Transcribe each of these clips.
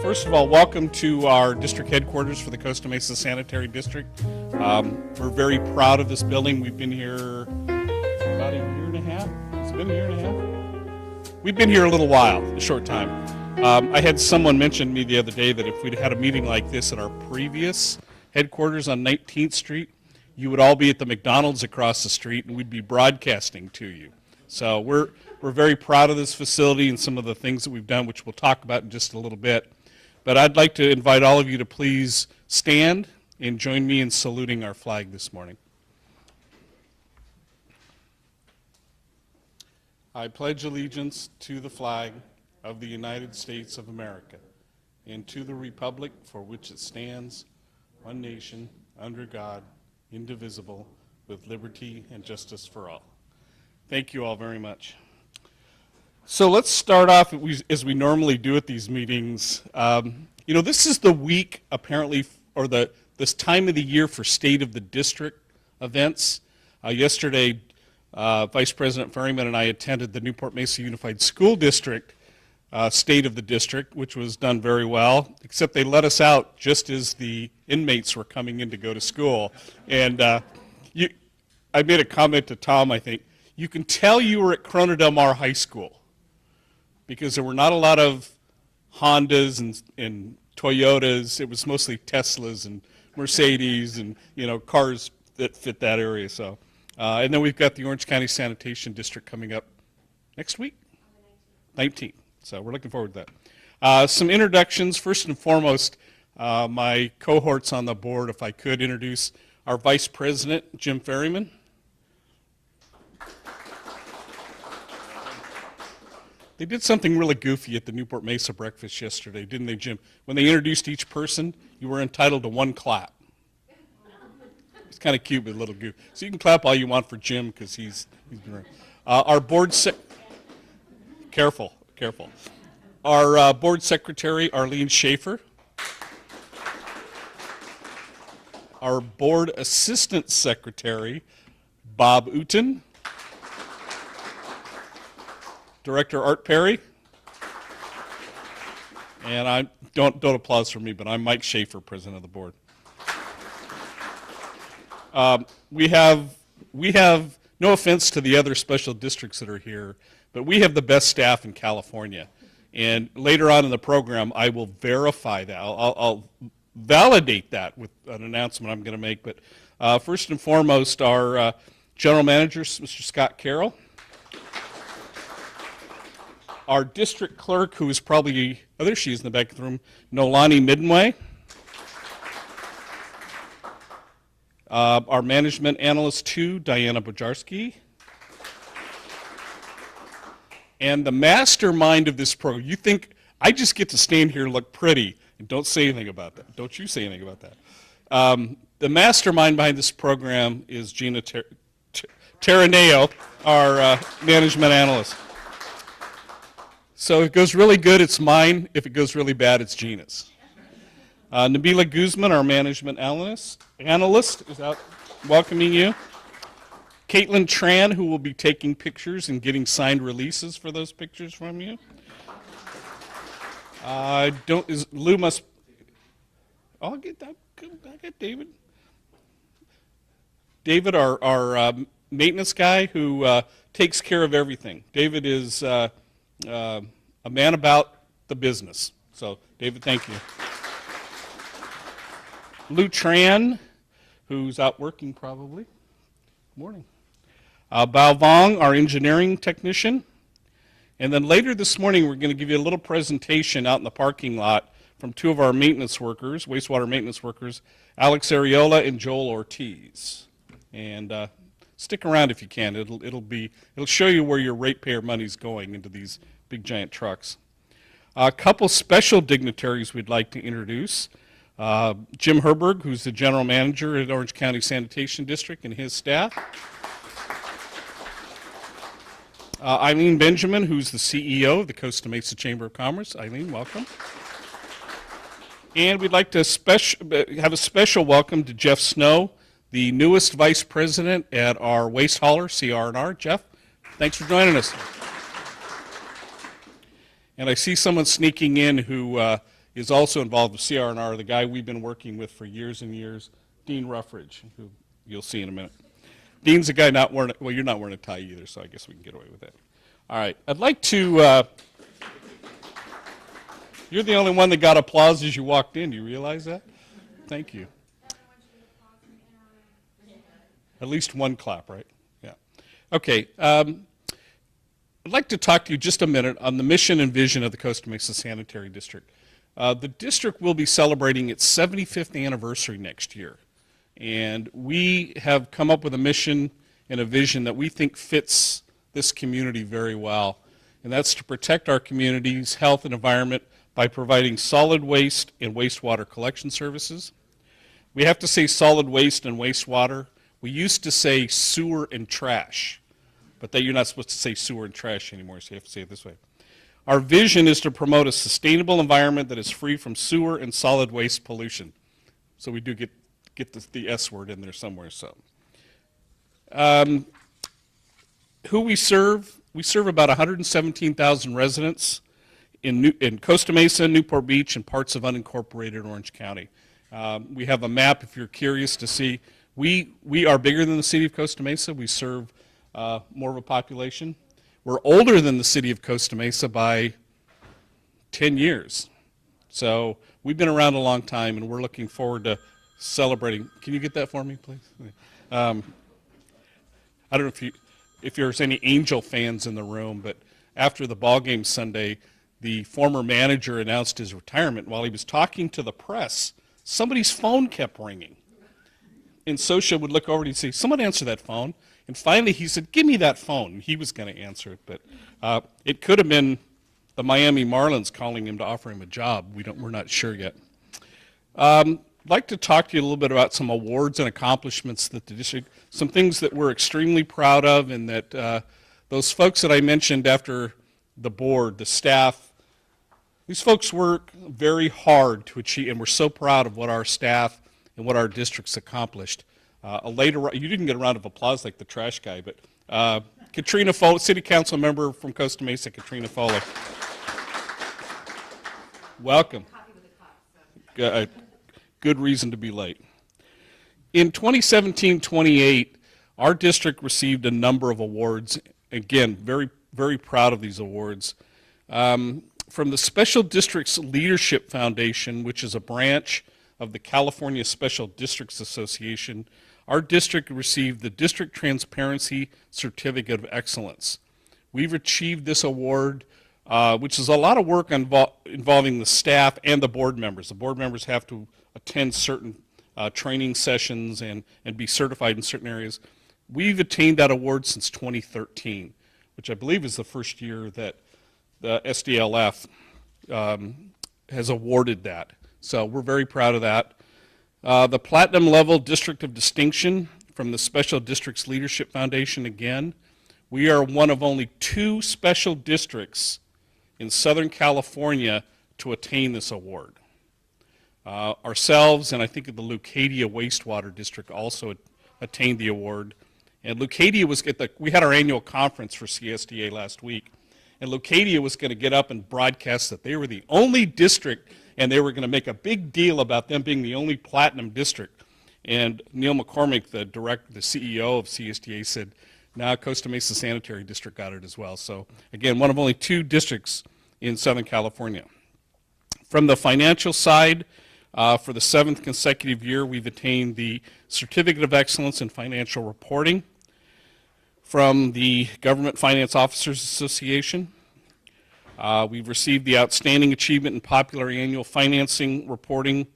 First of all, welcome to our district headquarters for the Costa Mesa Sanitary District. We're very proud of this building. We've been here about a year and a half. It's been a year and a half. We've been here a little while, a short time. I had someone mention to me the other day that if we'd had a meeting like this at our previous headquarters on 19th Street, you would all be at the McDonald's across the street and we'd be broadcasting to you. So we're very proud of this facility and some of the things that we've done, which we'll talk about in just a little bit. But I'd like to invite all of you to please stand and join me in saluting our flag this morning. I pledge allegiance to the flag of the United States of America and to the republic for which it stands, one nation, under God, indivisible, with liberty and justice for all. Thank you all very much. So let's start off as we normally do at these meetings. This is the week, apparently, or this time of the year for State of the District events. Yesterday, Vice President Ferryman and I attended the Newport Mesa Unified School District State of the District, which was done very well, except they let us out just as the inmates were coming in to go to school. And I made a comment to Tom, I think, you can tell you were at Corona Del Mar High School, because there were not a lot of Hondas and Toyotas. It was mostly Teslas and Mercedes and cars that fit that area. So, and then we've got the Orange County Sanitation District coming up next week, 19th. So we're looking forward to that. Some introductions. First and foremost, my cohorts on the board, if I could introduce our Vice President, Jim Ferryman. They did something really goofy at the Newport Mesa breakfast yesterday, didn't they, Jim? When they introduced each person, you were entitled to one clap. It's kind of cute with a little goof. So you can clap all you want for Jim because he's been around. Our board careful. Our board secretary, Arlene Schaefer. Our board assistant secretary, Bob Uten. Director Art Perry, and I don't applause for me, but I'm Mike Schaefer, president of the board. We have no offense to the other special districts that are here, but we have the best staff in California. And later on in the program, I will verify that. I'll validate that with an announcement I'm going to make. But first and foremost, our general manager, Mr. Scott Carroll. Our district clerk, who is probably, there she is in the back of the room, Nolani Midway. Our management analyst 2, Diana Bojarski. And the mastermind of this program. You think I just get to stand here and look pretty and don't say anything about that. Don't you say anything about that. The mastermind behind this program is Gina Terraneo, our management analyst. So if it goes really good, it's mine. If it goes really bad, it's Gina's. Nabila Guzman, our management analyst is out welcoming you. Caitlin Tran, who will be taking pictures and getting signed releases for those pictures from you. Lou must, I'll get that, I got David. David, our maintenance guy who takes care of everything. David is a man about the business. So, David, thank you. Lou Tran, who's out working probably. Good morning. Bao Vong, our engineering technician. And then later this morning, we're going to give you a little presentation out in the parking lot from two of our maintenance workers, wastewater maintenance workers, Alex Ariola and Joel Ortiz. And stick around if you can. It'll show you where your ratepayer money's going into these big giant trucks. A couple special dignitaries we'd like to introduce. Jim Herberg, who's the general manager at Orange County Sanitation District, and his staff. Eileen Benjamin, who's the CEO of the Costa Mesa Chamber of Commerce. Eileen, welcome. And we'd like to have a special welcome to Jeff Snow, the newest vice president at our waste hauler, CR&R. Jeff, thanks for joining us. And I see someone sneaking in who is also involved with CR&R, the guy we've been working with for years and years, Dean Ruffridge, who you'll see in a minute. Dean's a guy not wearing, well, you're not wearing a tie either, so I guess we can get away with that. All right, I'd like to, you're the only one that got applause as you walked in. Do you realize that? Thank you. At least one clap, right? Yeah. Okay. I'd like to talk to you just a minute on the mission and vision of the Costa Mesa Sanitary District. The district will be celebrating its 75th anniversary next year. And we have come up with a mission and a vision that we think fits this community very well. And that's to protect our community's health and environment by providing solid waste and wastewater collection services. We have to say solid waste and wastewater. We used to say sewer and trash, but that you're not supposed to say sewer and trash anymore, so you have to say it this way. Our vision is to promote a sustainable environment that is free from sewer and solid waste pollution. So we do get the S word in there somewhere. So, who we serve about 117,000 residents in Costa Mesa, Newport Beach, and parts of unincorporated Orange County. We have a map if you're curious to see. We are bigger than the city of Costa Mesa. We serve more of a population. We're older than the city of Costa Mesa by 10 years. So we've been around a long time, and we're looking forward to celebrating. Can you get that for me, please? I don't know if there's any Angel fans in the room, but after the ball game Sunday, the former manager announced his retirement. While he was talking to the press, somebody's phone kept ringing. And Sosha would look over and he'd say, "Someone answer that phone." And finally he said, "Give me that phone." He was going to answer it, but it could have been the Miami Marlins calling him to offer him a job. We're not sure yet. I'd like to talk to you a little bit about some awards and accomplishments that the district, some things that we're extremely proud of, and that those folks that I mentioned after the board, the staff, these folks work very hard to achieve, and we're so proud of what our staff and what our district's accomplished. You didn't get a round of applause like the trash guy, but Katrina Foley, City Council member from Costa Mesa, Katrina Foley. Welcome. Good reason to be late. In 2017-28, our district received a number of awards. Again, very, very proud of these awards. From the Special Districts Leadership Foundation, which is a branch of the California Special Districts Association, our district received the District Transparency Certificate of Excellence. We've achieved this award, which is a lot of work involving the staff and the board members. The board members have to attend certain training sessions and be certified in certain areas. We've attained that award since 2013, which I believe is the first year that the SDLF has awarded that. So we're very proud of that. The Platinum Level District of Distinction from the Special Districts Leadership Foundation again. We are one of only 2 special districts in Southern California to attain this award. Ourselves, and I think the Leucadia Wastewater District also attained the award. And Leucadia was we had our annual conference for CSDA last week, and Leucadia was going to get up and broadcast that they were the only district, and they were going to make a big deal about them being the only platinum district. And Neil McCormick, the CEO of CSDA, said, "Now Costa Mesa Sanitary District got it as well." So again, one of only 2 districts in Southern California. From the financial side, for the 7th consecutive year, we've attained the Certificate of Excellence in Financial Reporting from the Government Finance Officers Association. We've received the Outstanding Achievement in Popular Annual Financing Reporting,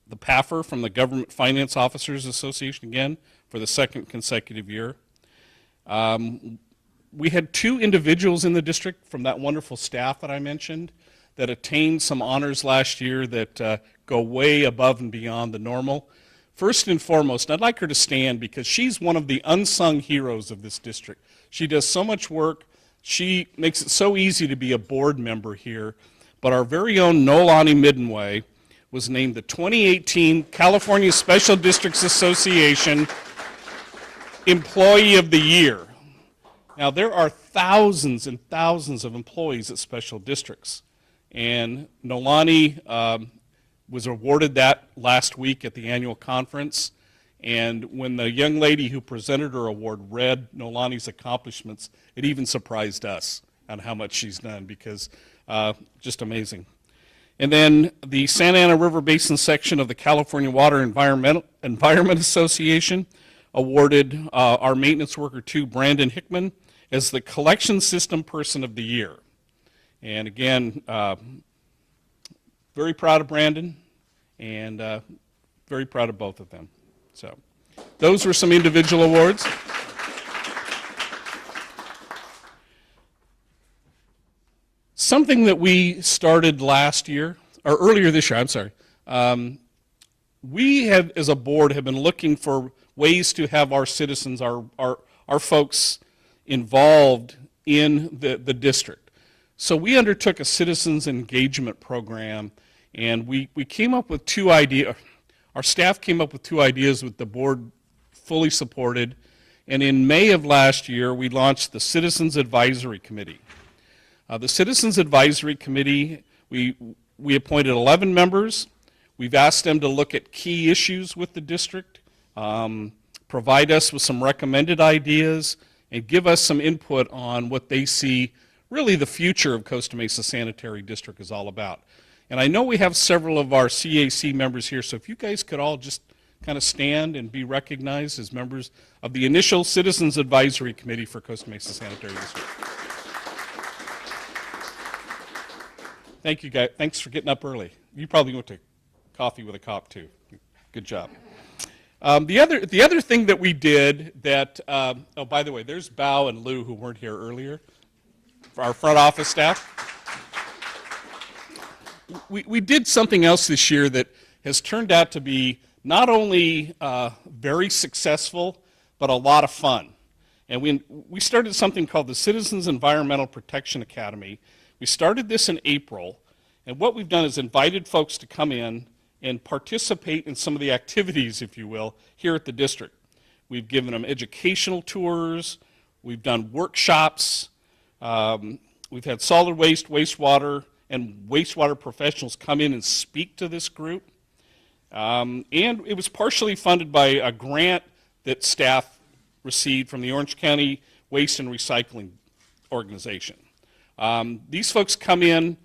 the PAFR, from the Government Finance Officers Association again for the 2nd consecutive year. We had 2 individuals in the district from that wonderful staff that I mentioned that attained some honors last year that go way above and beyond the normal. First and foremost, I'd like her to stand because she's one of the unsung heroes of this district. She does so much work. She makes it so easy to be a board member here. But our very own Nolani Middenway was named the 2018 California Special Districts Association Employee of the Year. Now, there are thousands and thousands of employees at special districts. And Nolani was awarded that last week at the annual conference. And when the young lady who presented her award read Nolani's accomplishments, it even surprised us on how much she's done, because just amazing. And then the Santa Ana River Basin section of the California Water Environment Association awarded our maintenance worker 2, Brandon Hickman, as the collection system person of the year. And again, very proud of Brandon, and very proud of both of them. So those were some individual awards. Something that we started last year, or earlier this year, I'm sorry. We have, as a board, have been looking for ways to have our citizens, our folks involved in the district. So we undertook a citizens engagement program, and we came up with 2 ideas. Our staff came up with 2 ideas with the board fully supported. And in May of last year, we launched the Citizens Advisory Committee. The Citizens Advisory Committee, we appointed 11 members. We've asked them to look at key issues with the district, provide us with some recommended ideas, and give us some input on what they see really the future of Costa Mesa Sanitary District is all about. And I know we have several of our CAC members here, so if you guys could all just kind of stand and be recognized as members of the initial Citizens Advisory Committee for Costa Mesa Sanitary District. Thank you, guys. Thanks for getting up early. You probably went to Coffee with a Cop, too. Good job. The other thing that we did that, oh, by the way, there's Bao and Lou who weren't here earlier, our front office staff. We did something else this year that has turned out to be not only very successful, but a lot of fun. And we started something called the Citizens Environmental Protection Academy. We started this in April, and what we've done is invited folks to come in and participate in some of the activities, if you will, here at the district. We've given them educational tours, we've done workshops, we've had solid waste, wastewater, and wastewater professionals come in and speak to this group. And it was partially funded by a grant that staff received from the Orange County Waste and Recycling Organization. These folks come in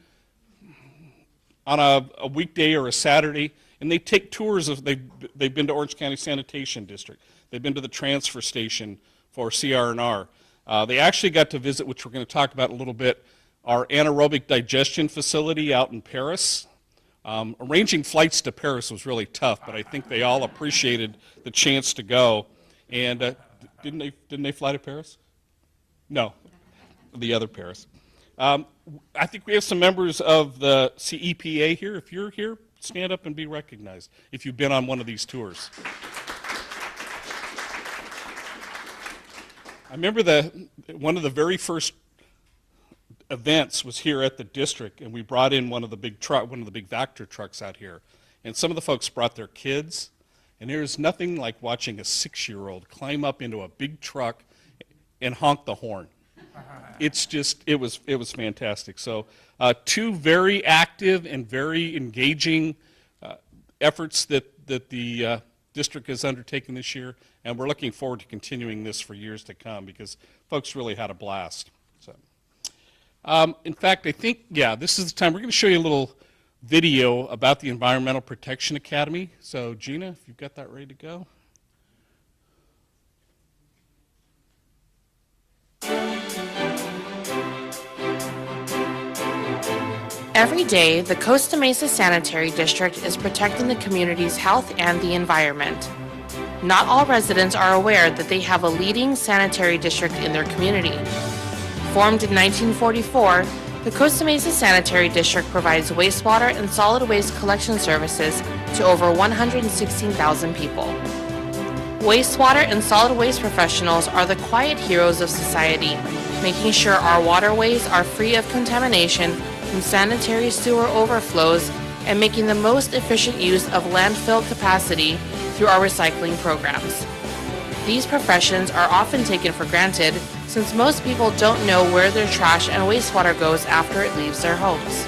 on a weekday or a Saturday, and they take tours of, they've been to Orange County Sanitation District, they've been to the transfer station for CR&R. They actually got to visit, which we're going to talk about in a little bit, our anaerobic digestion facility out in Paris. Arranging flights to Paris was really tough, but I think they all appreciated the chance to go. And didn't they fly to Paris? No, the other Paris. I think we have some members of the CEPA here. If you're here, stand up and be recognized if you've been on one of these tours. I remember one of the very first events was here at the district, and we brought in one of the big Vector trucks out here, and some of the folks brought their kids, and there's nothing like watching a 6-year-old climb up into a big truck and honk the horn. It's just, it was fantastic. So 2 very active and very engaging efforts that the district has undertaken this year, and we're looking forward to continuing this for years to come because folks really had a blast. So, in fact, I think, yeah, this is the time. We're going to show you a little video about the Environmental Protection Academy. So, Gina, if you've got that ready to go. Every day, the Costa Mesa Sanitary District is protecting the community's health and the environment. Not all residents are aware that they have a leading sanitary district in their community. Formed in 1944, the Costa Mesa Sanitary District provides wastewater and solid waste collection services to over 116,000 people. Wastewater and solid waste professionals are the quiet heroes of society, making sure our waterways are free of contamination from sanitary sewer overflows and making the most efficient use of landfill capacity through our recycling programs. These professions are often taken for granted since most people don't know where their trash and wastewater goes after it leaves their homes.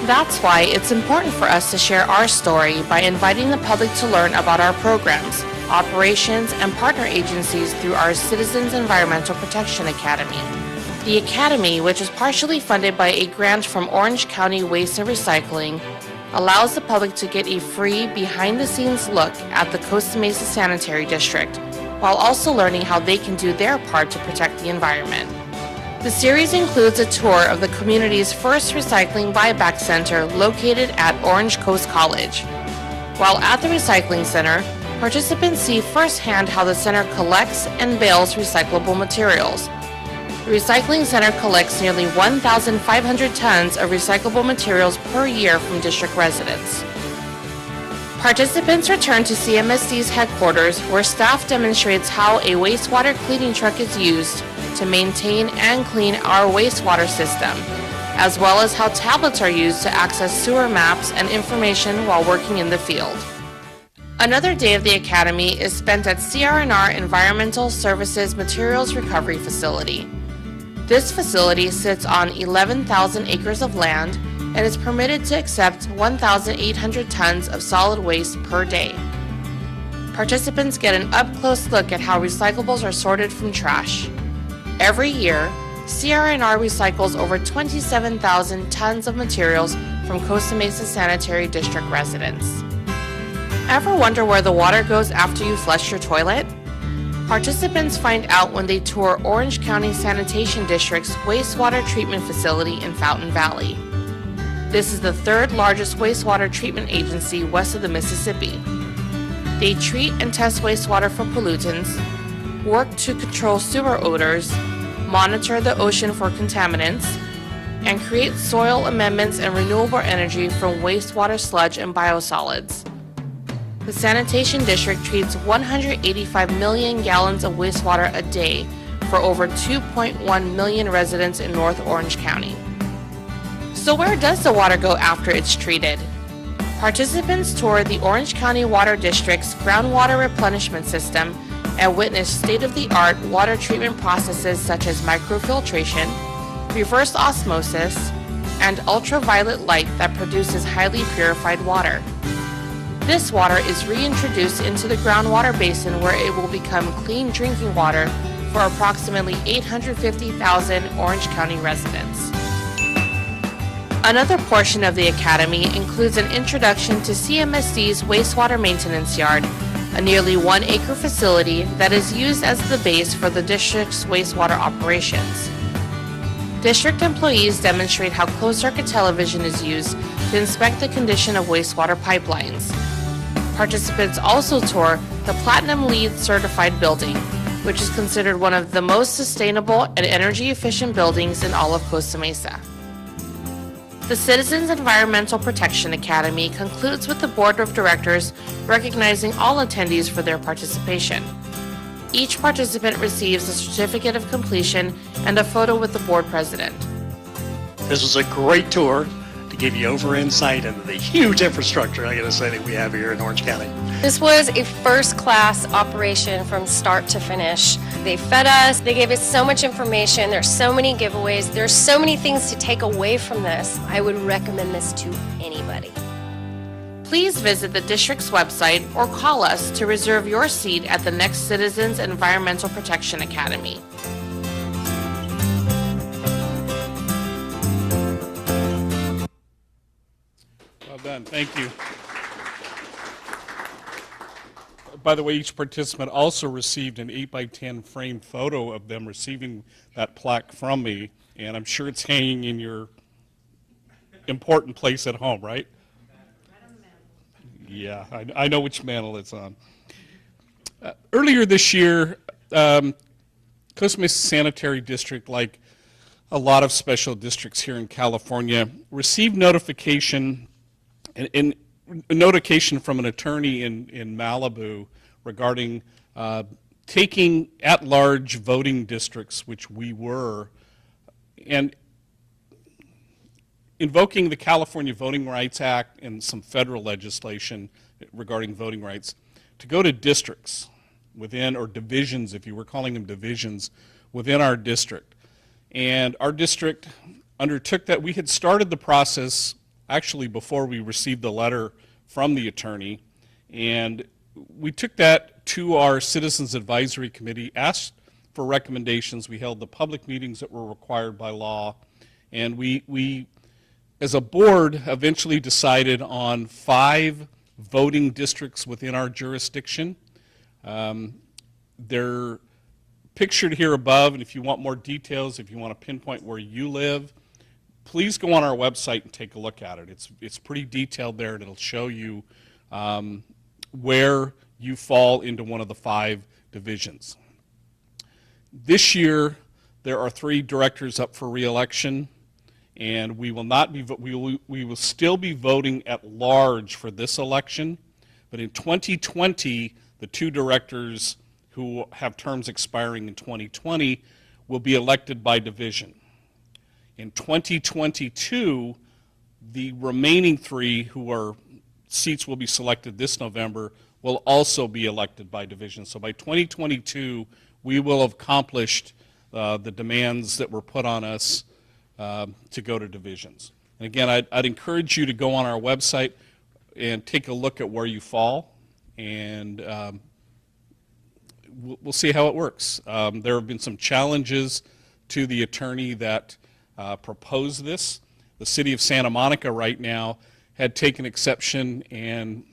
That's why it's important for us to share our story by inviting the public to learn about our programs, operations, and partner agencies through our Citizens Environmental Protection Academy. The Academy, which is partially funded by a grant from Orange County Waste and Recycling, allows the public to get a free, behind-the-scenes look at the Costa Mesa Sanitary District, while also learning how they can do their part to protect the environment. The series includes a tour of the community's first recycling buyback center located at Orange Coast College. While at the recycling center, participants see firsthand how the center collects and bales recyclable materials. The recycling center collects nearly 1,500 tons of recyclable materials per year from district residents. Participants return to CMSD's headquarters, where staff demonstrates how a wastewater cleaning truck is used to maintain and clean our wastewater system, as well as how tablets are used to access sewer maps and information while working in the field. Another day of the Academy is spent at CR&R Environmental Services Materials Recovery Facility. This facility sits on 11,000 acres of land and is permitted to accept 1,800 tons of solid waste per day. Participants get an up-close look at how recyclables are sorted from trash. Every year, CR&R recycles over 27,000 tons of materials from Costa Mesa Sanitary District residents. Ever wonder where the water goes after you flush your toilet? Participants find out when they tour Orange County Sanitation District's wastewater treatment facility in Fountain Valley. This is the third largest wastewater treatment agency west of the Mississippi. They treat and test wastewater for pollutants, work to control sewer odors, monitor the ocean for contaminants, and create soil amendments and renewable energy from wastewater sludge and biosolids. The Sanitation District treats 185 million gallons of wastewater a day for over 2.1 million residents in North Orange County. So where does the water go after it's treated? Participants tour the Orange County Water District's groundwater replenishment system and witness state-of-the-art water treatment processes such as microfiltration, reverse osmosis, and ultraviolet light that produces highly purified water. This water is reintroduced into the groundwater basin, where it will become clean drinking water for approximately 850,000 Orange County residents. Another portion of the Academy includes an introduction to CMSD's wastewater maintenance yard, a nearly 1-acre facility that is used as the base for the district's wastewater operations. District employees demonstrate how closed-circuit television is used to inspect the condition of wastewater pipelines. Participants also tour the Platinum LEED certified building, which is considered one of the most sustainable and energy-efficient buildings in all of Costa Mesa. The Citizens Environmental Protection Academy concludes with the Board of Directors recognizing all attendees for their participation. Each participant receives a certificate of completion and a photo with the board president. This was a great tour to give you over insight into the huge infrastructure, I gotta say, that we have here in Orange County. This was a first-class operation from start to finish. They fed us, they gave us so much information, there's so many giveaways, there's so many things to take away from this. I would recommend this to anybody. Please visit the district's website or call us to reserve your seat at the next Citizens Environmental Protection Academy. Well done, thank you. By the way, each participant also received an 8x10 framed photo of them receiving that plaque from me, and I'm sure it's hanging in your important place at home, right? Yeah, I know which mantle it's on. Earlier this year, Costa Mesa Sanitary District, like a lot of special districts here in California, received notification and a notification from an attorney in Malibu regarding taking at-large voting districts, which we were, and invoking the California Voting Rights Act and some federal legislation regarding voting rights to go to districts within, or divisions, if you were calling them divisions, within our district. And our district undertook that. We had started the process actually before we received the letter from the attorney, and we took that to our Citizens Advisory Committee, asked for recommendations. We held the public meetings that were required by law, and we as a board, eventually decided on 5 voting districts within our jurisdiction. They're pictured here above, and if you want more details, if you want to pinpoint where you live, please go on our website and take a look at it. It's pretty detailed there, and it'll show you where you fall into one of the 5 divisions. This year, there are 3 directors up for re-election, and we will not be, we will still be voting at large for this election, but in 2020, the 2 directors who have terms expiring in 2020 will be elected by division. In 2022, the remaining 3 who are seats will be selected this November will also be elected by division. So by 2022, we will have accomplished the demands that were put on us to go to divisions. And again, I'd encourage you to go on our website and take a look at where you fall, and we'll see how it works. There have been some challenges to the attorney that proposed this. The city of Santa Monica right now had taken exception and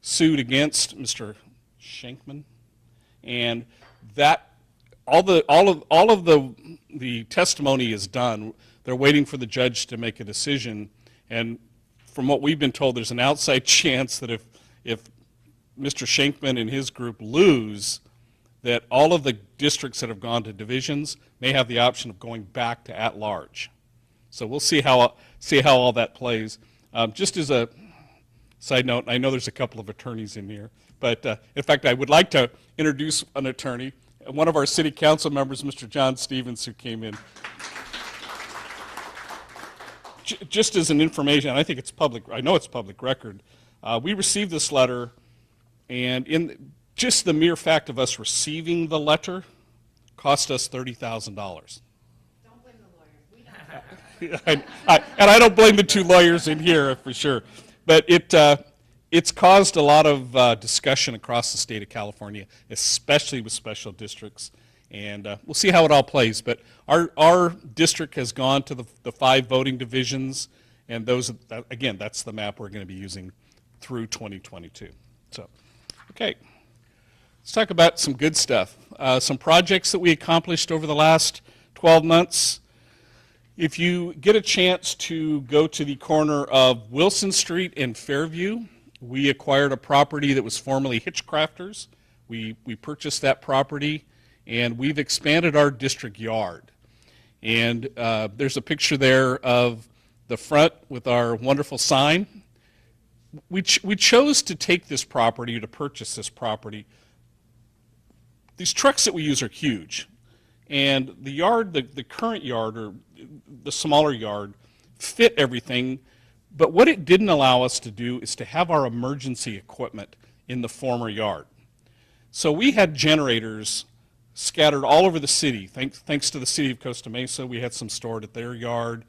sued against Mr. Shankman, and that all of the testimony is done. They're waiting for the judge to make a decision, and from what we've been told, there's an outside chance that if Mr. Shankman and his group lose, that all of the districts that have gone to divisions may have the option of going back to at-large. So we'll see how all that plays. Just as a side note, I know there's a couple of attorneys in here, but in fact, I would like to introduce an attorney, one of our city council members, Mr. John Stevens, who came in. Just as an information, I think it's public, I know it's public record, we received this letter, and in just the mere fact of us receiving the letter cost us $30,000. Don't blame the lawyers. We don't. And I don't blame the 2 lawyers in here for sure, but it's caused a lot of discussion across the state of California, especially with special districts, and we'll see how it all plays. But our district has gone to the 5 voting divisions, and those, again, that's the map we're going to be using through 2022. So, okay. Let's talk about some good stuff. Some projects that we accomplished over the last 12 months. If you get a chance to go to the corner of Wilson Street and Fairview, we acquired a property that was formerly Hitchcrafters. We purchased that property, and we've expanded our district yard. And there's a picture there of the front with our wonderful sign. We chose to take this property, to purchase this property. These trucks that we use are huge, and the yard, the current yard, or the smaller yard, fit everything, but what it didn't allow us to do is to have our emergency equipment in the former yard. So we had generators scattered all over the city. Thanks to the city of Costa Mesa, we had some stored at their yard.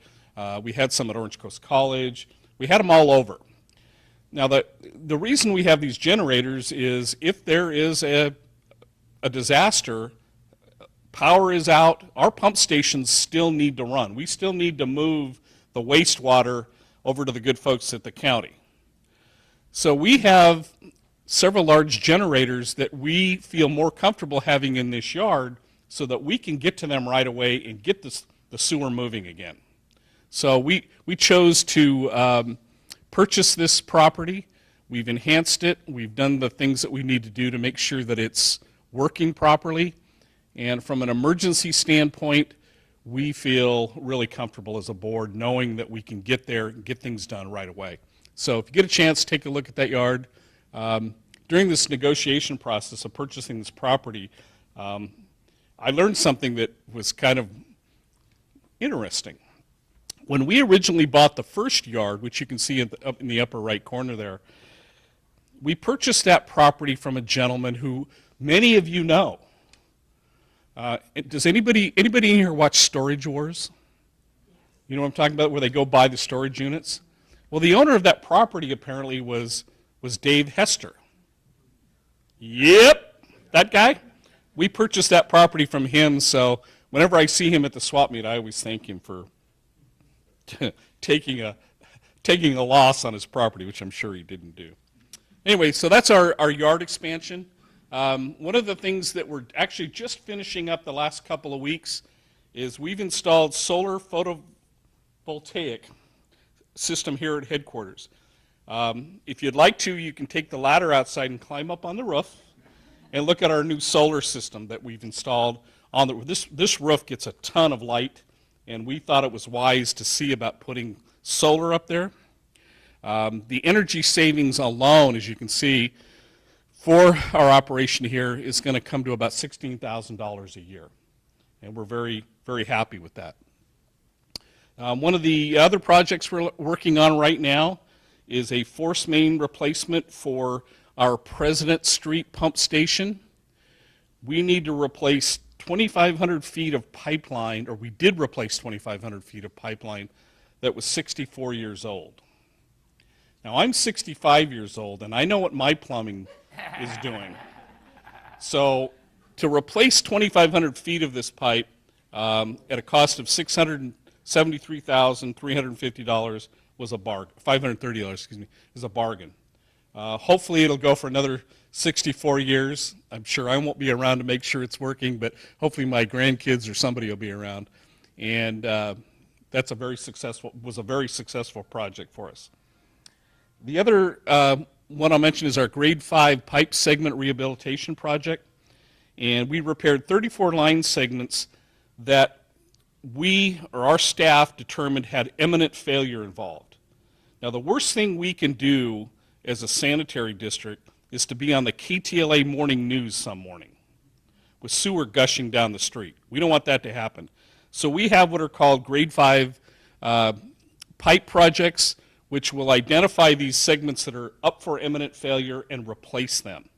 We had some at Orange Coast College. We had them all over. Now, the reason we have these generators is if there is a disaster, power is out, our pump stations still need to run. We still need to move the wastewater over to the good folks at the county. So we have several large generators that we feel more comfortable having in this yard so that we can get to them right away and get the sewer moving again. So we chose to purchase this property. We've enhanced it. We've done the things that we need to do to make sure that it's working properly. And from an emergency standpoint, we feel really comfortable as a board knowing that we can get there and get things done right away. So if you get a chance, take a look at that yard. During this negotiation process of purchasing this property, I learned something that was kind of interesting. When we originally bought the first yard, which you can see up in the upper right corner there, we purchased that property from a gentleman who many of you know. Does anybody in here watch Storage Wars? You know what I'm talking about, where they go buy the storage units? Well, the owner of that property apparently was Dave Hester. Yep, that guy. We purchased that property from him, so whenever I see him at the swap meet, I always thank him for taking a loss on his property, which I'm sure he didn't do. Anyway, so that's our yard expansion. One of the things that we're actually just finishing up the last couple of weeks is we've installed solar photovoltaic system here at headquarters. If you'd like to, you can take the ladder outside and climb up on the roof and look at our new solar system that we've installed on the roof. This roof gets a ton of light, and we thought it was wise to see about putting solar up there. The energy savings alone, as you can see, for our operation here is going to come to about $16,000 a year, and we're very, very happy with that. One of the other projects we're working on right now is a force main replacement for our President Street pump station. We need to replace 2,500 feet of pipeline, or we did replace 2,500 feet of pipeline that was 64 years old. Now, I'm 65 years old, and I know what my plumbing is doing. So to replace 2,500 feet of this pipe at a cost of $673,350 was a bargain. $530, excuse me, is a bargain. Hopefully it'll go for another 64 years. I'm sure I won't be around to make sure it's working, but hopefully my grandkids or somebody will be around. And was a very successful project for us. The other one I'll mention is our grade 5 pipe segment rehabilitation project. And we repaired 34 line segments that our staff determined had imminent failure involved. Now, the worst thing we can do as a sanitary district is to be on the KTLA morning news some morning with sewer gushing down the street. We don't want that to happen. So we have what are called grade 5 pipe projects, which will identify these segments that are up for imminent failure and replace them.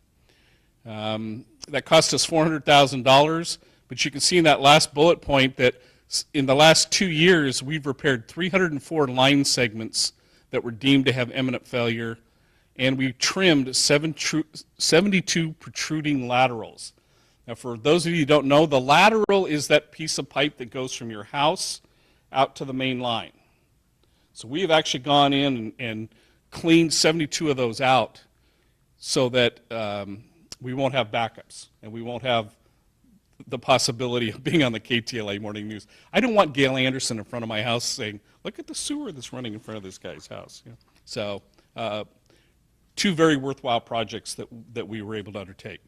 That cost us $400,000, but you can see in that last bullet point that in the last 2 years, we've repaired 304 line segments that were deemed to have imminent failure, and we trimmed 72 protruding laterals. Now, for those of you who don't know, the lateral is that piece of pipe that goes from your house out to the main line. So we have actually gone in and cleaned 72 of those out so that we won't have backups and we won't have the possibility of being on the KTLA morning news. I don't want Gail Anderson in front of my house saying, look at the sewer that's running in front of this guy's house. Yeah. So two very worthwhile projects that we were able to undertake.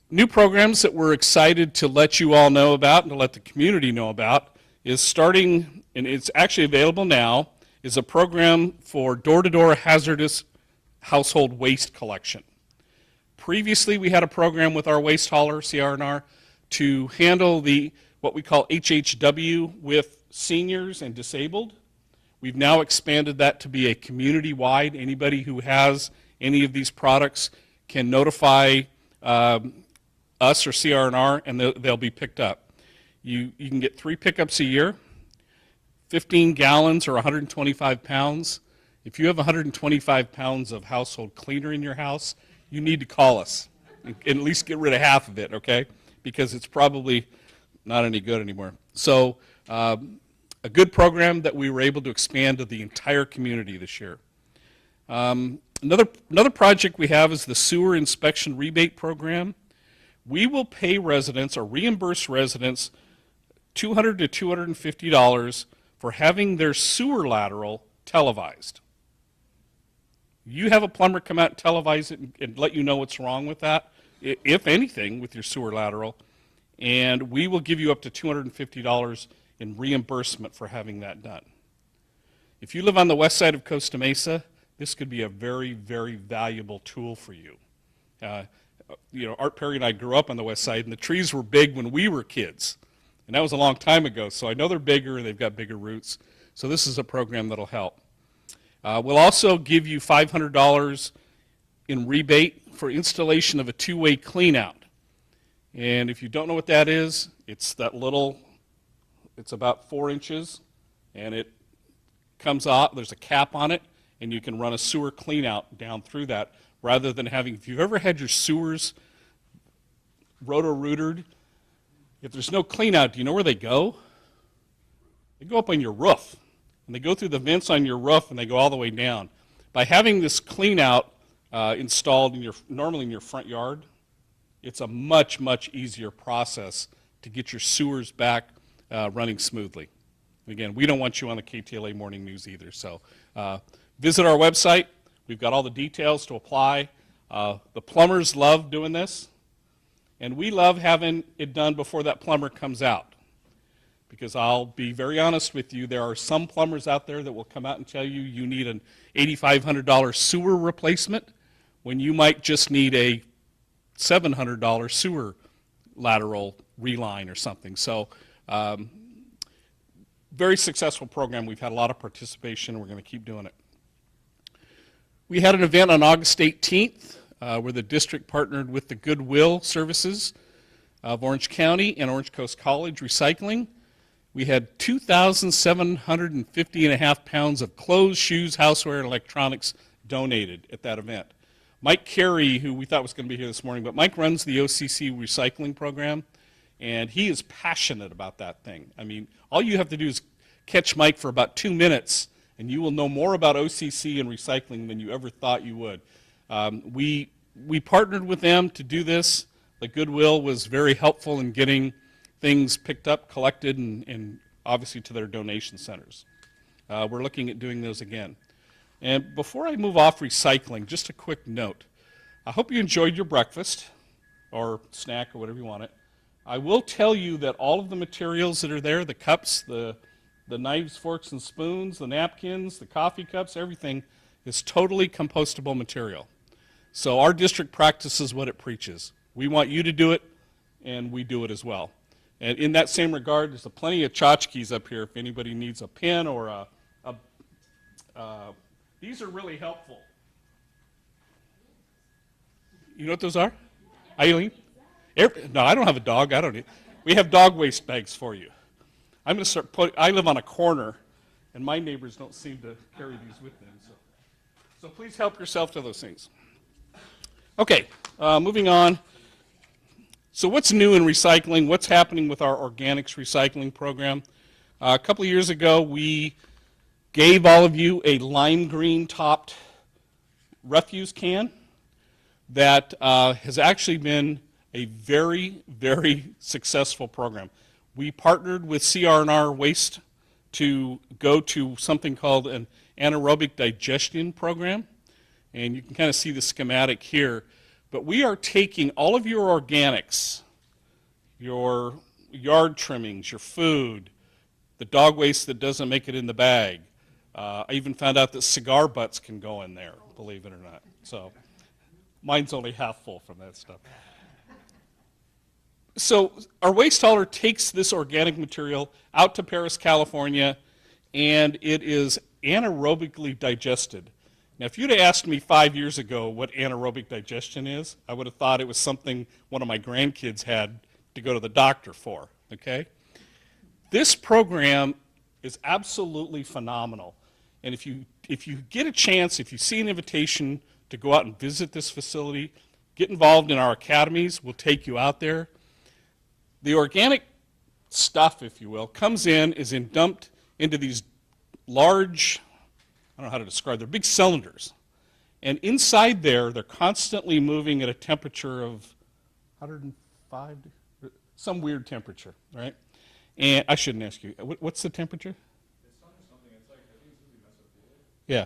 New programs that we're excited to let you all know about and to let the community know about is starting, and it's actually available now, is a program for door-to-door hazardous household waste collection. Previously, we had a program with our waste hauler, CR&R, to handle what we call HHW with seniors and disabled. We've now expanded that to be a community-wide. Anybody who has any of these products can notify us or CR&R, and they'll be picked up. You can get 3 pickups a year, 15 gallons or 125 pounds. If you have 125 pounds of household cleaner in your house, you need to call us and at least get rid of half of it, okay? Because it's probably not any good anymore. So a good program that we were able to expand to the entire community this year. Another project we have is the sewer inspection rebate program. We will pay residents or reimburse residents $200 to $250 for having their sewer lateral televised. You have a plumber come out and televise it and let you know what's wrong with that, if anything, with your sewer lateral, and we will give you up to $250 in reimbursement for having that done. If you live on the west side of Costa Mesa, this could be a very, very valuable tool for you. Art Perry and I grew up on the west side, and the trees were big when we were kids, and that was a long time ago, so I know they're bigger and they've got bigger roots, so this is a program that'll help. We'll also give you $500 in rebate for installation of a two-way clean-out. And if you don't know what that is, it's that little, it's about 4 inches, and comes off, there's a cap on it, and you can run a sewer clean out down through that, rather than having, if you've ever had your sewers roto-rootered, if there's no clean out, do you know where they go? They go up on your roof, and they go through the vents on your roof, and they go all the way down. By having this clean out installed normally in your front yard, it's a much, much easier process to get your sewers back running smoothly. Again, we don't want you on the KTLA Morning News either, so visit our website. We've got all the details to apply. The plumbers love doing this, and we love having it done before that plumber comes out. Because I'll be very honest with you, there are some plumbers out there that will come out and tell you you need an $8,500 sewer replacement when you might just need a $700 sewer lateral reline or something. So very successful program. We've had a lot of participation. We're going to keep doing it. We had an event on August 18th where the district partnered with the Goodwill Services of Orange County and Orange Coast College Recycling. We had 2,750.5 pounds of clothes, shoes, houseware, and electronics donated at that event. Mike Carey, who we thought was going to be here this morning, but Mike runs the OCC recycling program, and he is passionate about that thing. I mean, all you have to do is catch Mike for about 2 minutes, and you will know more about OCC and recycling than you ever thought you would. We partnered with them to do this. The Goodwill was very helpful in getting things picked up, collected, and obviously to their donation centers. We're looking at doing those again. And before I move off recycling, just a quick note. I hope you enjoyed your breakfast or snack or whatever you want it. I will tell you that all of the materials that are there, the cups, the knives, forks, and spoons, the napkins, the coffee cups, everything is totally compostable material. So our district practices what it preaches. We want you to do it, and we do it as well. And in that same regard, there's plenty of tchotchkes up here if anybody needs a pen or these are really helpful. You know what those are? Eileen? No, I don't have a dog. We have dog waste bags for you. I'm going to start I live on a corner, and my neighbors don't seem to carry these with them. So please help yourself to those things. Okay, moving on. So what's new in recycling? What's happening with our organics recycling program? A couple of years ago, we gave all of you a lime green topped refuse can that has actually been a very, very successful program. We partnered with CR&R Waste to go to something called an anaerobic digestion program, and you can kind of see the schematic here. But we are taking all of your organics, your yard trimmings, your food, the dog waste that doesn't make it in the bag. I even found out that cigar butts can go in there, believe it or not. So mine's only half full from that stuff. So our waste hauler takes this organic material out to Paris, California, and it is anaerobically digested. Now, if you'd have asked me 5 years ago what anaerobic digestion is, I would have thought it was something one of my grandkids had to go to the doctor for, okay? This program is absolutely phenomenal. And if you get a chance, if you see an invitation to go out and visit this facility, get involved in our academies, we'll take you out there. The organic stuff, if you will, comes in, is dumped into these large, I don't know how to describe, they're big cylinders. And inside there, they're constantly moving at a temperature of 105, some weird temperature, right? And I shouldn't ask you, what's the temperature? Yeah.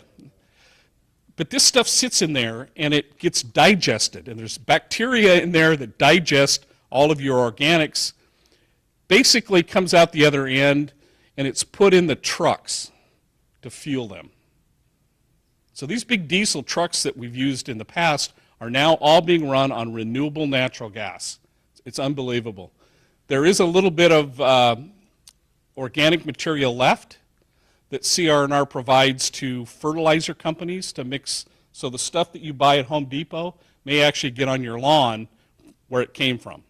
But this stuff sits in there and it gets digested, and there's bacteria in there that digest all of your organics. Basically comes out the other end and it's put in the trucks to fuel them. So these big diesel trucks that we've used in the past are now all being run on renewable natural gas. It's unbelievable. There is a little bit of organic material left that CR&R provides to fertilizer companies to mix, so the stuff that you buy at Home Depot may actually get on your lawn where it came from.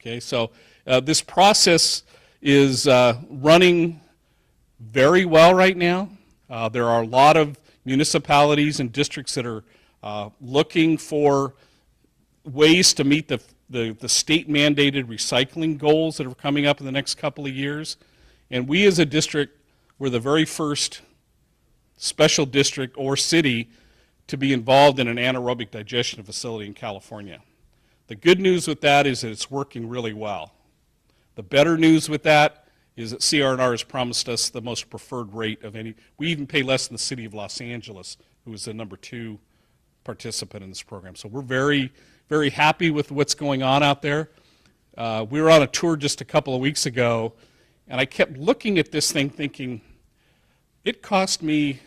Okay, so this process is running very well right now. There are a lot of municipalities and districts that are looking for ways to meet the state mandated recycling goals that are coming up in the next couple of years. And we as a district were the very first special district or city to be involved in an anaerobic digestion facility in California. The good news with that is that it's working really well. The better news with that is that CR&R has promised us the most preferred rate of any. We even pay less than the city of Los Angeles, who is the #2 participant in this program. So we're very, very happy with what's going on out there. We were on a tour just a couple of weeks ago, and I kept looking at this thing thinking, it cost me,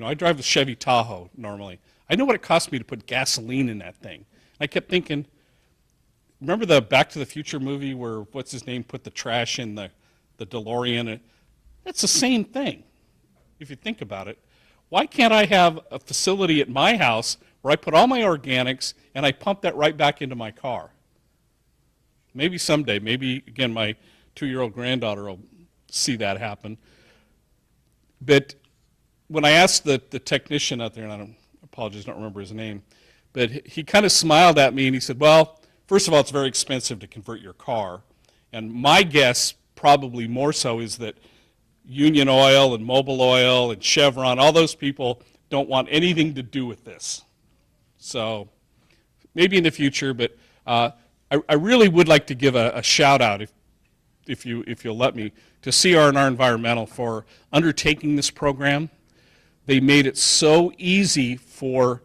I drive a Chevy Tahoe normally. I know what it cost me to put gasoline in that thing. I kept thinking, remember the Back to the Future movie where, what's his name, put the trash in the DeLorean? It's the same thing, if you think about it. Why can't I have a facility at my house where I put all my organics and I pump that right back into my car? Maybe someday, maybe, again, my 2-year-old granddaughter will see that happen. But when I asked the technician out there, and I apologize, I don't remember his name, but he kind of smiled at me and he said, well, first of all, it's very expensive to convert your car. And my guess, probably more so, is that Union Oil and Mobil Oil and Chevron, all those people don't want anything to do with this. So maybe in the future, but I really would like to give a shout out, if you'll let me, to CR&R Environmental for undertaking this program. They made it so easy for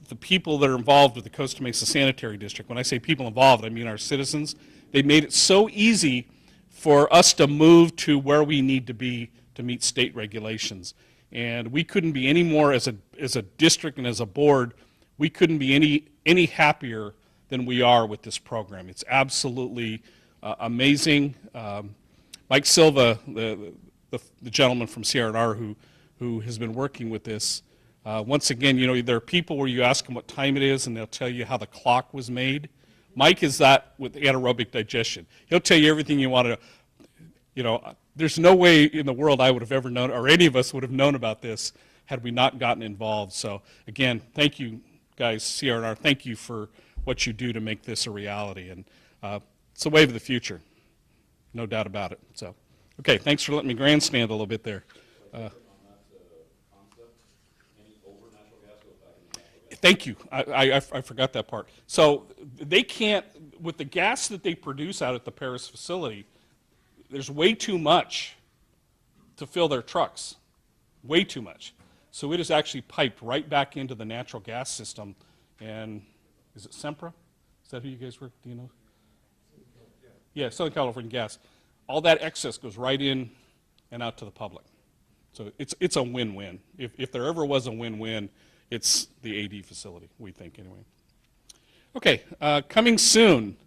the people that are involved with the Costa Mesa Sanitary District. When I say people involved, I mean our citizens. They made it so easy for us to move to where we need to be to meet state regulations. And we couldn't be any more, as a district and as a board, we couldn't be any happier than we are with this program. It's absolutely amazing. Mike Silva, the gentleman from CR&R who has been working with this, once again, there are people where you ask them what time it is and they'll tell you how the clock was made. Mike is that with anaerobic digestion. He'll tell you everything you want to, there's no way in the world I would have ever known, or any of us would have known about this had we not gotten involved. So again, thank you guys, CR&R, thank you for what you do to make this a reality. And it's a wave of the future, no doubt about it. So, okay, thanks for letting me grandstand a little bit there. Thank you. I forgot that part. So they can't, with the gas that they produce out at the Paris facility, there's way too much to fill their trucks, way too much. So it is actually piped right back into the natural gas system. And is it Sempra? Is that who you guys were, do you know? Yeah, Southern California Gas. All that excess goes right in and out to the public. So it's a win-win. If there ever was a win-win, it's the AD facility, we think, anyway. Okay, coming soon,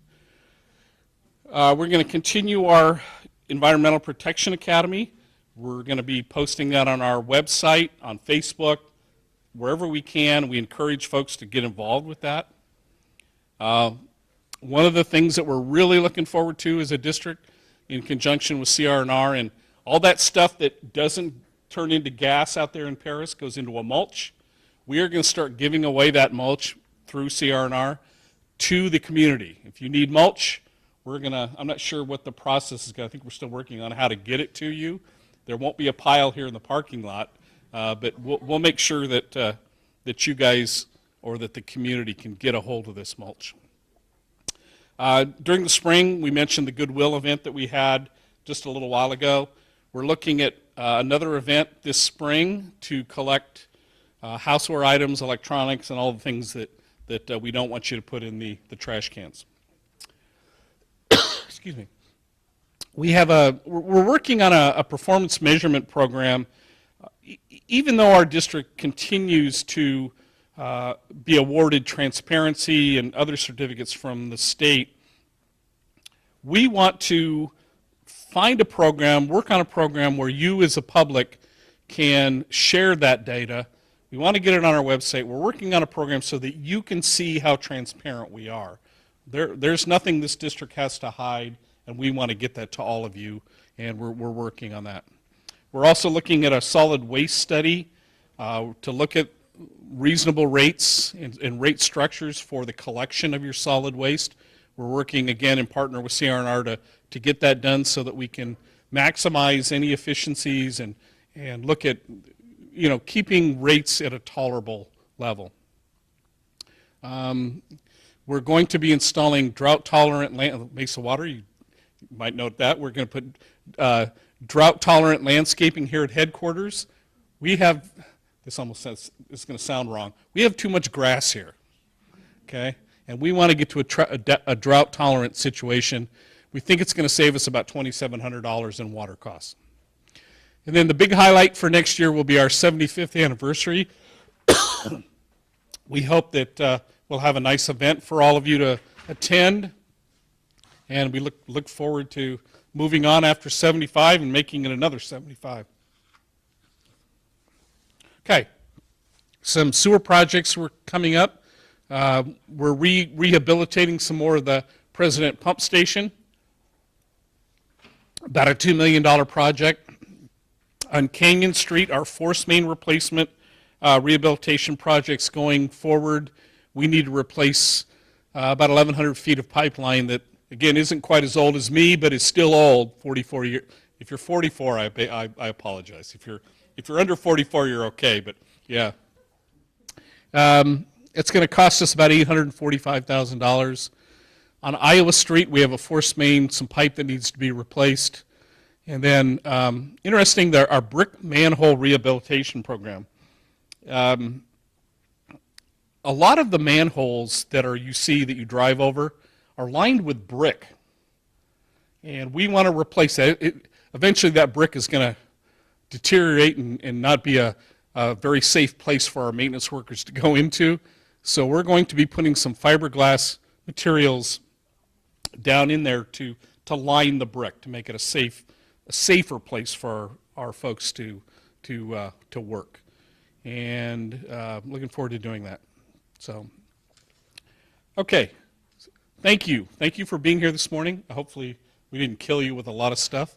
we're going to continue our Environmental Protection Academy. We're going to be posting that on our website, on Facebook, wherever we can. We encourage folks to get involved with that. One of the things that we're really looking forward to as a district, in conjunction with CR&R, and all that stuff that doesn't turn into gas out there in Paris goes into a mulch. We are going to start giving away that mulch through CR&R to the community. If you need mulch, I'm not sure what the process is. I think we're still working on how to get it to you. There won't be a pile here in the parking lot, but we'll make sure that, that you guys or that the community can get a hold of this mulch. During the spring, we mentioned the Goodwill event that we had just a little while ago. We're looking at another event this spring to collect houseware items, electronics, and all the things that we don't want you to put in the trash cans. Excuse me. We're working on a performance measurement program. Even though our district continues to be awarded transparency and other certificates from the state, we want to find a program, work on a program where you as a public can share that data. We want to get it on our website. We're working on a program so that you can see how transparent we are. There's nothing this district has to hide, and we want to get that to all of you, and we're working on that. We're also looking at a solid waste study to look at reasonable rates and rate structures for the collection of your solid waste. We're working again in partner with CRNR to get that done so that we can maximize any efficiencies and look at, you know, keeping rates at a tolerable level. We're going to be installing drought-tolerant Mesa Water. You might note that. We're going to put drought-tolerant landscaping here at headquarters. We have, this almost says, it's going to sound wrong. We have too much grass here, okay? And we want to get to a drought-tolerant situation. We think it's going to save us about $2,700 in water costs. And then the big highlight for next year will be our 75th anniversary. We hope that we'll have a nice event for all of you to attend. And we look forward to moving on after 75 and making it another 75. Okay, some sewer projects were coming up. We're rehabilitating some more of the President Pump Station. About a $2 million project. On Canyon Street, our force main replacement rehabilitation project's going forward. We need to replace about 1,100 feet of pipeline that, again, isn't quite as old as me, but is still old, 44 years. If you're 44, I apologize. If you're under 44, you're okay, but yeah. It's going to cost us about $845,000. On Iowa Street, we have a force main, some pipe that needs to be replaced. And then, interesting, our brick manhole rehabilitation program. A lot of the manholes that you see that you drive over are lined with brick. And we want to replace that. Eventually that brick is going to deteriorate and not be a very safe place for our maintenance workers to go into. So we're going to be putting some fiberglass materials down in there to line the brick, to make it a safer place for our folks to work. And looking forward to doing that. So, okay, thank you. Thank you for being here this morning. Hopefully we didn't kill you with a lot of stuff.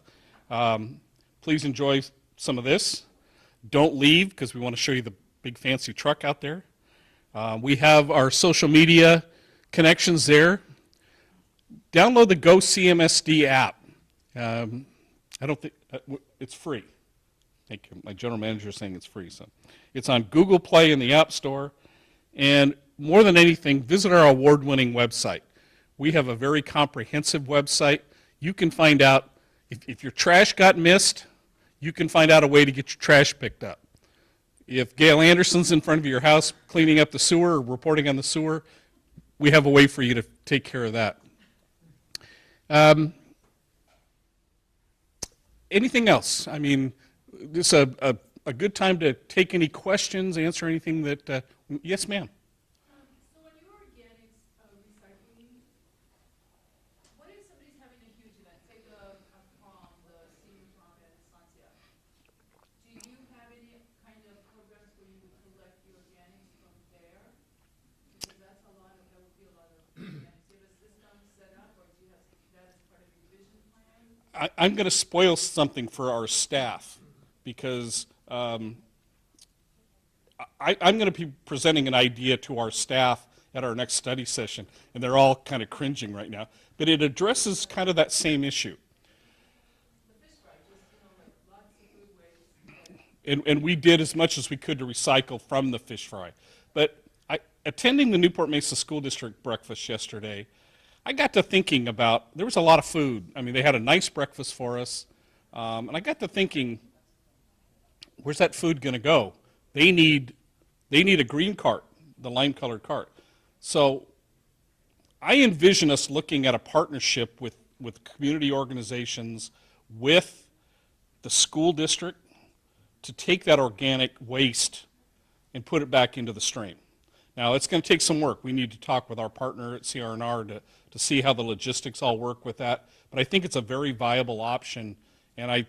Please enjoy some of this. Don't leave, because we want to show you the big fancy truck out there. We have our social media connections there. Download the Go CMSD app. I don't think it's free. Thank you. My general manager is saying it's free. So it's on Google Play in the App Store. And more than anything, visit our award-winning website. We have a very comprehensive website. You can find out if your trash got missed, you can find out a way to get your trash picked up. If Gail Anderson's in front of your house cleaning up the sewer or reporting on the sewer, we have a way for you to take care of that. Anything else? I mean, this is a good time to take any questions, answer anything that, yes ma'am. So when you were organics recycling, what if somebody's having a huge event, take a prom, the senior prom at Estancia? Do you have any kind of programs where you would collect the organics from there? Because that would be a lot of organics. Do you have a system set up, or do you have that as part of your vision plan? I'm going to spoil something for our staff because I'm going to be presenting an idea to our staff at our next study session, and they're all kind of cringing right now, but it addresses kind of that same issue. And we did as much as we could to recycle from the fish fry. But attending the Newport Mesa School District breakfast yesterday, I got to thinking about, there was a lot of food. I mean, they had a nice breakfast for us, and I got to thinking, where's that food going to go? They need a green cart, the lime-colored cart. So I envision us looking at a partnership with community organizations, with the school district, to take that organic waste and put it back into the stream. Now, it's going to take some work. We need to talk with our partner at CRNR to see how the logistics all work with that. But I think it's a very viable option, and I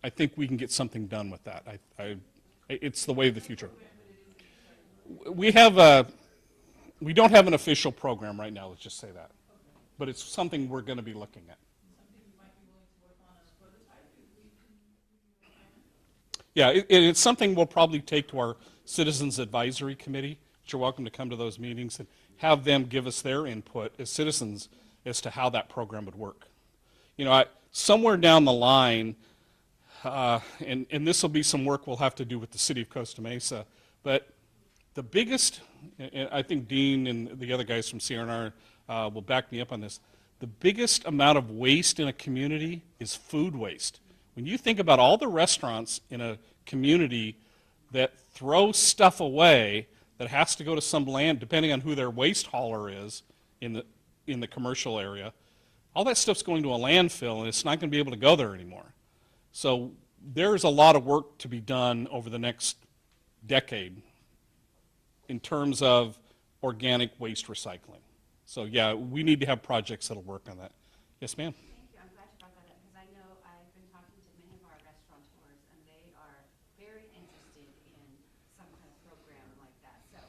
think we can get something done with that. It's the way of the future. We don't have an official program right now, let's just say that. But it's something we're going to be looking at. Yeah, it's something we'll probably take to our Citizens Advisory Committee, which you're welcome to come to those meetings and have them give us their input as citizens as to how that program would work. You know, somewhere down the line, and this will be some work we'll have to do with the city of Costa Mesa, but the biggest, and I think Dean and the other guys from CRNR will back me up on this, the biggest amount of waste in a community is food waste. When you think about all the restaurants in a community that throw stuff away that has to go to some land, depending on who their waste hauler is in the commercial area, all that stuff's going to a landfill and it's not going to be able to go there anymore. So there's a lot of work to be done over the next decade in terms of organic waste recycling. So yeah, we need to have projects that'll work on that. Yes, ma'am? Thank you. I'm glad you brought that up because I know I've been talking to many of our restaurateurs and they are very interested in some kind of program like that. So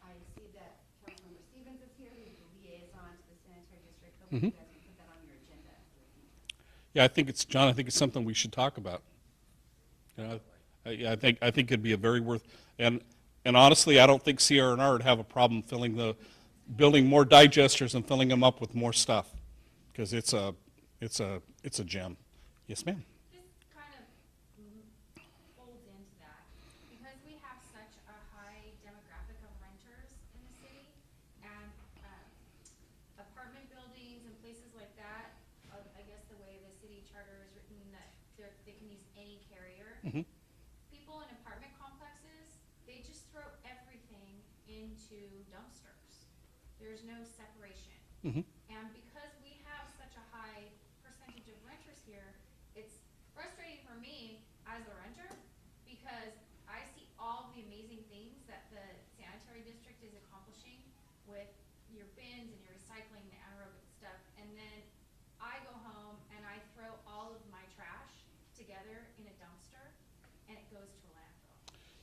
I see that Councilmember Stevens is here, who's the liaison to the sanitary district. Hopefully you guys can put that on your agenda for the future. Yeah, I think it's, John, I think it's something we should talk about. You know, I think it'd be a very worth, and honestly, I don't think CRNR would have a problem building more digesters and filling them up with more stuff, because it's a gem. Yes, ma'am. This kind of folds into that because we have such a high demographic of renters in the city, and apartment buildings and places like that. I guess the way the city charter is written, that they can use any carrier. Mhm. People in apartment complexes, they just throw everything into dumpsters. There's no separation. Mhm. And because we have such a high percentage of renters here, it's frustrating for me as a renter because I see all the amazing things that the sanitary district is accomplishing with your bins and your recycling, the anaerobic stuff, and then I go home and I throw all of my trash together in a dumpster and it goes to a landfill.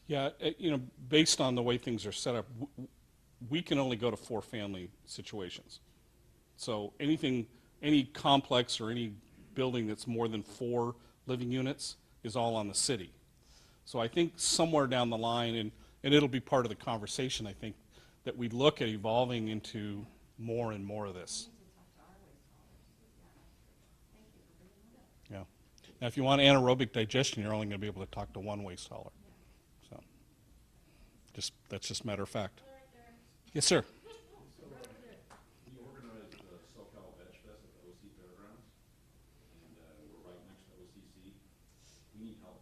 Yeah, you know, based on the way things are set up, we can only go to 4-family situations. So any complex or any building that's more than 4 living units is all on the city. So I think somewhere down the line, and it'll be part of the conversation, I think, that we look at evolving into more and more of this. Yeah. Now, if you want anaerobic digestion, you're only going to be able to talk to one waste hauler. So, that's just a matter of fact. Yes, sir. We organized the SoCal Veg Fest at the OC Fairgrounds, and we're right next to OCC. We need help.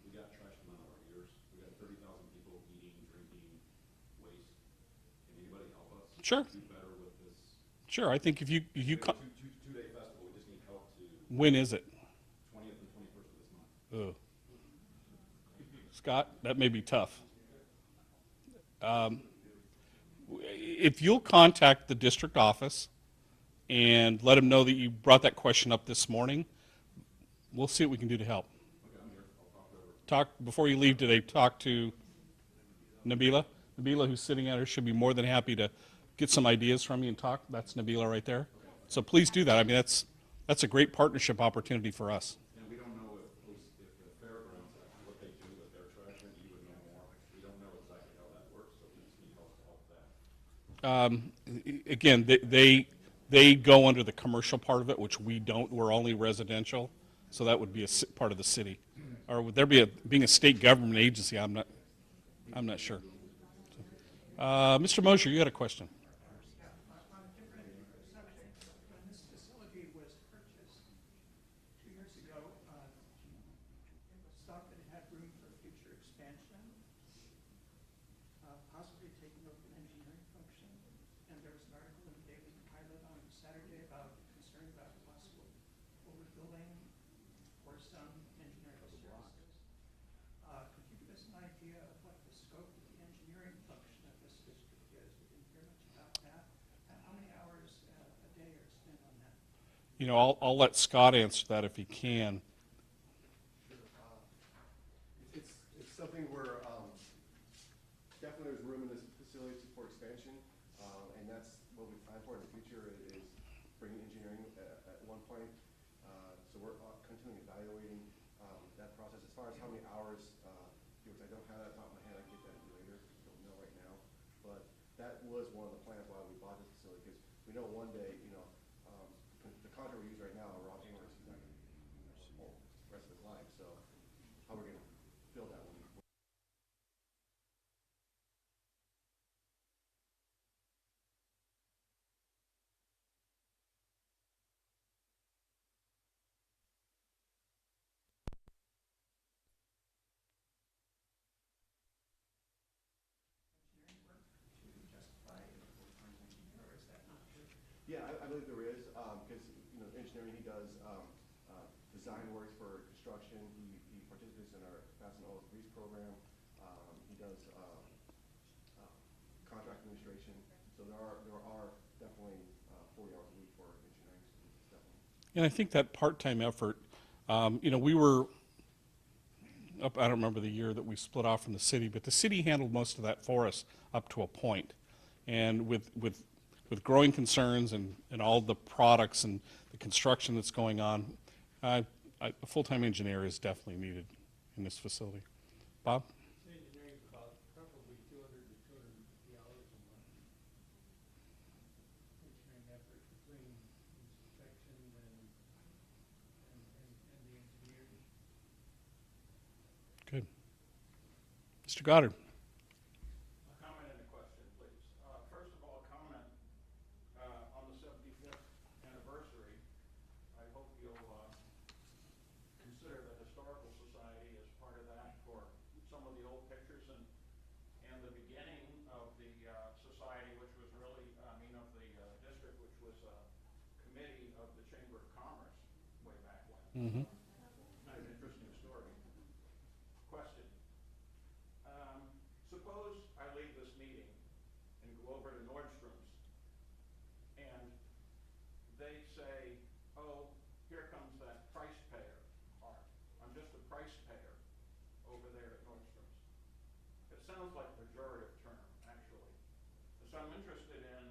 We got trash coming out of our ears. We got 30,000 people eating, drinking, waste. Can anybody help us? Sure. Do better with this? Sure. I think if you It's a two-day festival. We just need help to when is it? 20th and 21st of this month. Ugh. Scott, that may be tough. If you'll contact the district office and let them know that you brought that question up this morning, we'll see what we can do to help. Okay, I'm here. I'll talk to her. Before you leave today, talk to Nabila. Nabila, who's sitting out here, should be more than happy to get some ideas from you and talk. That's Nabila right there. So please do that. I mean, that's a great partnership opportunity for us. And we don't know if the fairgrounds, what they do with their trash, and you would know more. We don't know exactly how that works, so we just need help to help that. Again, they go under the commercial part of it, which we don't. We're only residential, so that would be part of the city. Or would there be being a state government agency? I'm not sure. Mr. Mosher, you had a question. On a different subject, when this facility was purchased 2 years ago, it was thought that it had room for future expansion, possibly taking over an engineering function. And there was an article in the Daily Pilot on Saturday about concern about possible overbuilding for some engineering services. Could you give us an idea of what the scope of the engineering function of this district is? We didn't hear much about that. And how many hours a day are spent on that? You know, I'll let Scott answer that if he can. It's something where definitely there's room in this facility for expansion, and that's what we plan for in the future is bringing engineering at one point. So we're continually evaluating that process. It's far as how many hours, because I don't have that top of my head, I can get that later, don't know right now. But that was one of the plans why we bought this facility, because we know one day, the contract we use right now, Rob Amherst, he's not gonna be, home the rest of his life, so how we're gonna fill that one. engineering work to justify a full-time engineer, or is that not true? Yeah, I believe there is, because, engineering, he does, design works for construction, he participates in our Fast and Oil Grease program, he does, contract administration, so there are definitely, 40 hours a week for engineering students, definitely. And I think that part-time effort, we were up, I don't remember the year that we split off from the city, but the city handled most of that for us up to a point. And with growing concerns and all the products and the construction that's going on, a full-time engineer is definitely needed in this facility. Bob? Engineering is about probably 200 to 250 hours a month. Engineering effort between inspection and the engineers. Good. Mr. Goddard? A comment and a question, please. First of all, a comment on the 75th anniversary. I hope you'll consider the Historical Society as part of that for some of the old pictures and the beginning of the society, which was really, of the district, which was a committee of the Chamber of Commerce way back when. Mm-hmm. Kind of an interesting story. Question. Suppose I leave this meeting and go over to Nordstrom's and they say, oh, here comes that price payer part. I'm just a price payer over there at Nordstrom's. It sounds like a pejorative term, actually. So I'm interested in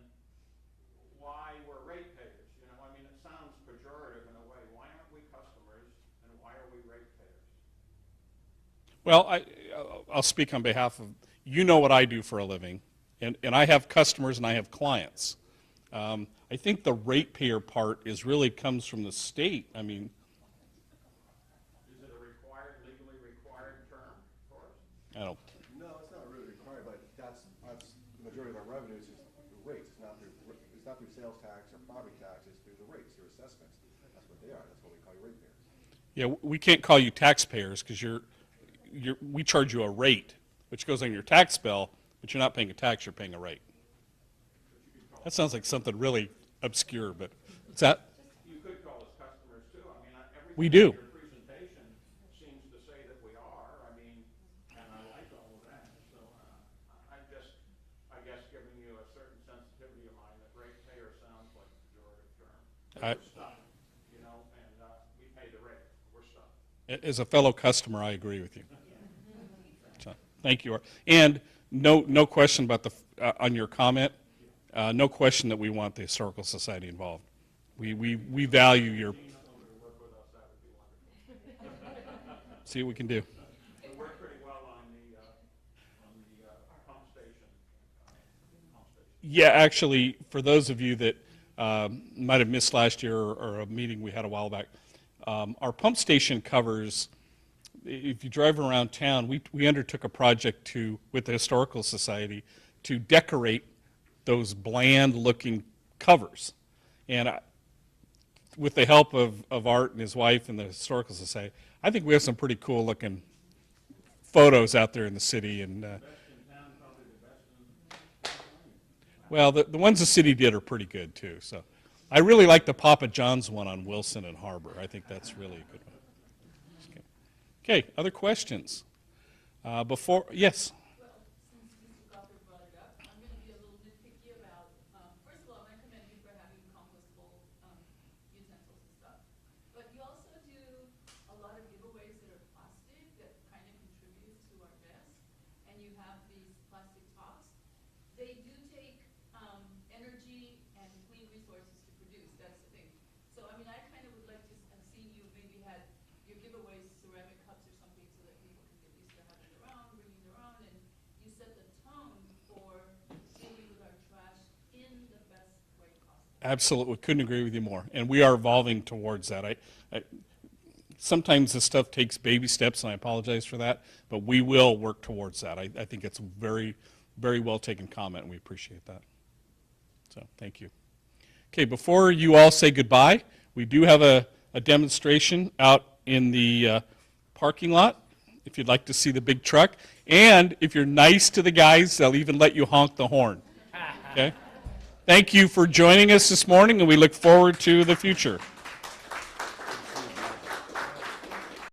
why we're rate payers. It sounds pejorative in a way. Why aren't we customers and why are we rate payers? Well, I'll speak on behalf of, what I do for a living, and I have customers and I have clients. I think the ratepayer part really comes from the state. Is it a legally required term for us? I don't, No, it's not really required, but that's the majority of our revenues is through rates. It's not through sales tax or property tax, it's through the rates, your assessments. That's what they are, that's what we call you ratepayers. yeah, we can't call you taxpayers because we charge you a rate, which goes on your tax bill, but you're not paying a tax, you're paying a rate. That sounds like something really obscure, but what's that? You could call us customers too. Everything We do. in your presentation seems to say that we are. And I like all of that. So I'm just, I guess, giving you a certain sensitivity of mine that ratepayer sounds like a pejorative term. We're stuck, and we pay the rate. We're stuck. As a fellow customer, I agree with you. So, thank you. And no question about on your comment. No question that we want the Historical Society involved. We value your. See what we can do. We work pretty well on the pump station. Yeah, actually, for those of you that might have missed last year or a meeting we had a while back, our pump station covers. If you drive around town, we undertook a project with the Historical Society to decorate those bland-looking covers. And with the help of Art and his wife and the Historical Society, I think we have some pretty cool-looking photos out there in the city. And well, the ones the city did are pretty good, too. So I really like the Papa John's one on Wilson and Harbor. I think that's really a good one. Okay, other questions? Yes? Well, since Mr. Goddard brought it up, I'm gonna be a little nitpicky about, first of all, I commend you for having compostable, utensils and stuff. But you also do a lot of giveaways that are plastic that kind of contribute to our desk. And you have these plastic tops. They do take, energy and clean resources to produce, that's the thing. So, I kind of would like to have seen you maybe had your giveaways ceramic cups or something so Absolutely, couldn't agree with you more. And we are evolving towards that. Sometimes this stuff takes baby steps, and I apologize for that, but we will work towards that. I think it's a very, very well taken comment, and we appreciate that. So, thank you. Okay, before you all say goodbye, we do have a demonstration out in the parking lot, if you'd like to see the big truck. And if you're nice to the guys, they'll even let you honk the horn. Okay? Thank you for joining us this morning, and we look forward to the future.